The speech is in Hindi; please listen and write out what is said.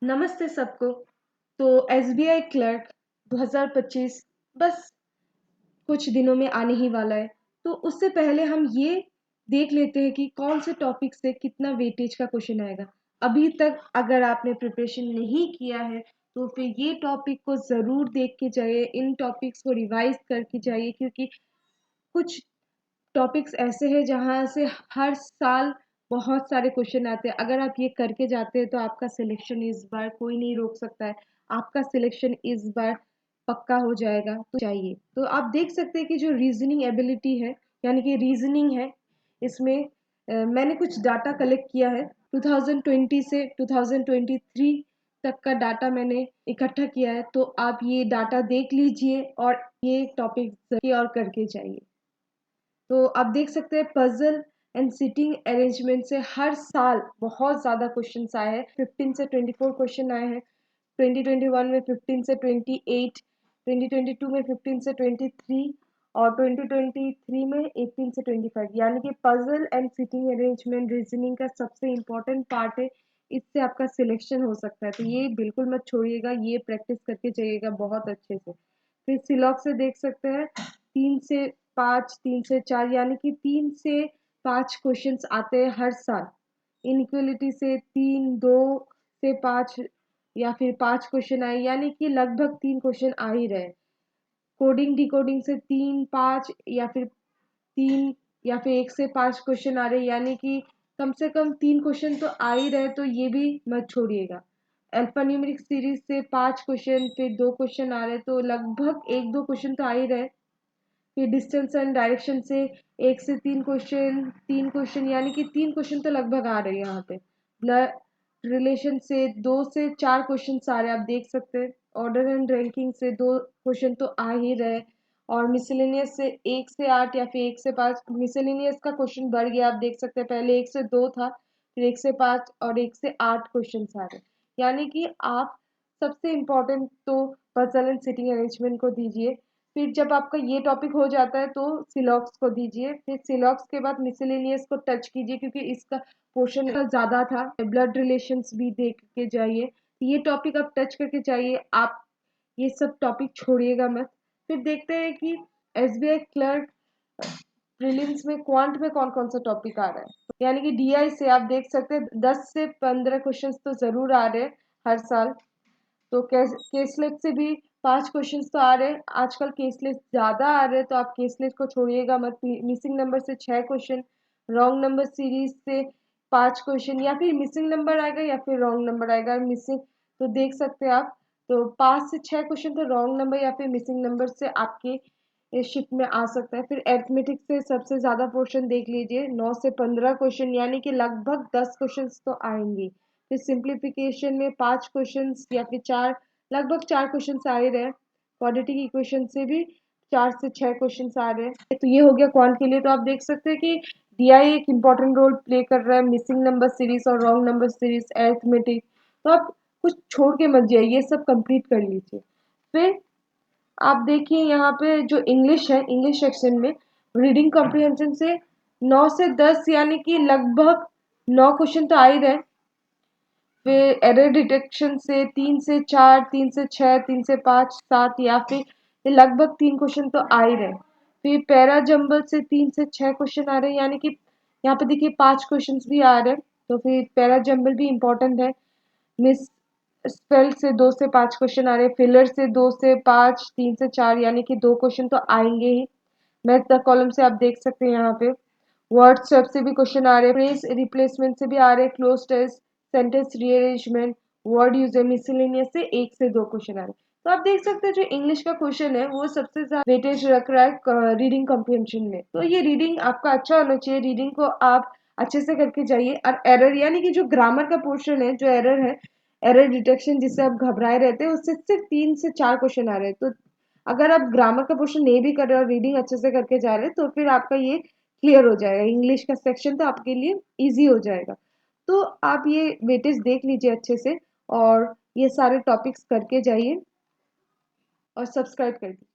नमस्ते सबको। तो एसबीआई क्लर्क 2025 बस कुछ दिनों में आने ही वाला है। तो उससे पहले हम ये देख लेते हैं कि कौन से टॉपिक से कितना वेटेज का क्वेश्चन आएगा। अभी तक अगर आपने प्रिपरेशन नहीं किया है तो फिर ये टॉपिक को ज़रूर देख के जाइए, इन टॉपिक्स को रिवाइज करके जाइए, क्योंकि कुछ टॉपिक्स ऐसे हैं जहाँ से हर साल बहुत सारे क्वेश्चन आते हैं। अगर आप ये करके जाते हैं तो आपका सिलेक्शन इस बार कोई नहीं रोक सकता है। आपका सिलेक्शन इस बार पक्का हो जाएगा। तो चाहिए तो आप देख सकते हैं कि जो रीजनिंग एबिलिटी है, यानी कि रीजनिंग है, इसमें मैंने कुछ डाटा कलेक्ट किया है। 2020 से 2023 तक का डाटा मैंने इकट्ठा किया है। तो आप ये डाटा देख लीजिए और ये टॉपिक और करके जाइए। तो आप देख सकते हैं पजल एंड सीटिंग अरेंजमेंट से हर साल बहुत ज़्यादा क्वेश्चंस आए हैं। 15 से 24 क्वेश्चन आए हैं। 2021 में 15 से 28, 2022 में 15 से 23 और 2023 में 18 से 25। यानी कि puzzle and seating arrangement reasoning का सबसे इम्पोर्टेंट पार्ट है। इससे आपका सिलेक्शन हो सकता है, तो ये बिल्कुल मत छोड़िएगा, ये प्रैक्टिस करके जाइएगा बहुत अच्छे से। फिर सिलॉक से देख सकते हैं 3 से 5, 3 से 4, यानी कि 3 से 5 क्वेश्चंस आते हैं हर साल। इनइक्वलिटी से 3, 2 से 5 या फिर 5 क्वेश्चन आए, यानी कि लगभग 3 क्वेश्चन आ ही रहे। कोडिंग डिकोडिंग से 3, 5 या फिर 1 से 5 क्वेश्चन आ रहे, यानी कि कम से कम 3 क्वेश्चन तो आ ही रहे, तो ये भी मत छोड़िएगा। अल्फान्यूमेरिक सीरीज से 5 क्वेश्चन, फिर 2 क्वेश्चन आ रहे, तो लगभग 1-2 क्वेश्चन तो आ ही रहे। फिर डिस्टेंस एंड डायरेक्शन से 1 से 3 क्वेश्चन, 3 क्वेश्चन, यानी कि 3 क्वेश्चन तो लगभग आ रहे हैं यहाँ पे। ब्लड रिलेशन से 2 से 4 क्वेश्चन आ रहे हैं, आप देख सकते हैं। ऑर्डर एंड रैंकिंग से 2 क्वेश्चन तो आ ही रहे। और मिसलेनियस से 1 से 8 या फिर 1 से 5। मिसलेनियस का क्वेश्चन बढ़ गया, आप देख सकते हैं। पहले 1 से 2 था, फिर 1 से 5 और 1 से 8 क्वेश्चन आ रहे। यानी कि आप सबसे इम्पोर्टेंट तो पजल एंड सिटिंग अरेंजमेंट को दीजिए। फिर जब आपका ये टॉपिक हो जाता है तो सिलॉक्स को दीजिए। फिर सिलॉक्स के बाद मिसलेनियस को टच कीजिए, क्योंकि इसका पोर्शन ज़्यादा था। ब्लड रिलेशंस भी देख के जाइए। ये टॉपिक आप टच करके जाइए, आप ये सब टॉपिक छोड़िएगा मत। फिर देखते हैं कि एसबीआई क्लर्क प्रीलिम्स में क्वांट में कौन कौन सा टॉपिक आ रहा है। यानी कि डीआई से आप देख सकते हैं 10 से 15 क्वेश्चंस तो ज़रूर आ रहे हैं हर साल। तो केसलेट से भी 5 क्वेश्चंस तो आ रहे हैं। आजकल केसलेट ज़्यादा आ रहे हैं, तो आप केसलेट को छोड़िएगा मत। मिसिंग नंबर से 6 क्वेश्चन, रॉन्ग नंबर सीरीज से 5 क्वेश्चन, या फिर मिसिंग नंबर आएगा या फिर रॉन्ग नंबर आएगा। मिसिंग तो देख सकते हैं आप, तो 5 से 6 क्वेश्चन तो रॉन्ग नंबर या फिर मिसिंग नंबर से आपके इस शिफ्ट में आ सकता है। फिर अरिथमेटिक से सबसे ज़्यादा पोर्शन देख लीजिए, 9 से 15 क्वेश्चन, यानी कि लगभग 10 क्वेश्चन तो आएंगे। फिर सिंप्लीफिकेशन में 5 क्वेश्चन या फिर 4, लगभग 4 क्वेश्चन आ ही रहे। क्वाड्रेटिक इक्वेशन से भी 4 से 6 क्वेश्चन आ रहे हैं। तो ये हो गया क्वांट के लिए। तो आप देख सकते हैं कि डीआई एक इम्पॉर्टेंट रोल प्ले कर रहा है, मिसिंग नंबर सीरीज और रॉन्ग नंबर सीरीज, अरिथमेटिक। तो आप कुछ छोड़ के मत जाइए, ये सब कंप्लीट कर लीजिए। फिर आप देखिए यहाँ पे जो इंग्लिश है, इंग्लिश सेक्शन में रीडिंग कॉम्प्रिहेंशन से 9 से 10, यानी कि लगभग 9 क्वेश्चन तो आ ही रहे। फिर एरर डिटेक्शन से 3 से 4, 3 से 6, 3 से 5, 7, या फिर ये लगभग 3 क्वेश्चन तो आ ही रहे। फिर पैरा जंबल से 3 से 6 क्वेश्चन आ रहे हैं, यानी कि यहाँ पे देखिए 5 क्वेश्चन भी आ रहे हैं। तो फिर पैरा जंबल भी इम्पोर्टेंट है। मिस स्पेल से 2 से 5 क्वेश्चन आ रहे हैं। फिलर से 2 से 5, 3 से 4, यानी कि 2 क्वेश्चन तो आएंगे ही। मैथ द कॉलम से आप देख सकते हैं यहाँ पे। वर्ड स्वेप से भी क्वेश्चन आ रहे हैं। फ्रेज रिप्लेसमेंट से भी आ रहे हैं। Cloze test, sentence rearrangement, word user, miscellaneous से 1 से 2 क्वेश्चन आ रहे हैं। तो आप देख सकते हैं जो इंग्लिश का क्वेश्चन है वो सबसे ज्यादा वेटेज रख रहा है रीडिंग कॉम्प्रिहेंशन में। तो ये रीडिंग आपका अच्छा होना चाहिए, रीडिंग को आप अच्छे से करके जाइए। और एरर, यानी कि जो ग्रामर का पोर्शन है, जो एरर है, एरर डिटेक्शन जिससे आप घबराए रहते हैं, उससे सिर्फ 3 से 4 क्वेश्चन आ रहे हैं। तो अगर आप ग्रामर का पोर्शन नहीं भी कर रहे और रीडिंग अच्छे से करके जा रहे हैं तो फिर आपका ये क्लियर हो जाएगा। इंग्लिश का सेक्शन तो आपके लिए इजी हो जाएगा। तो आप ये वेटेज देख लीजिए अच्छे से और ये सारे टॉपिक्स करके जाइए और सब्सक्राइब कर दीजिए।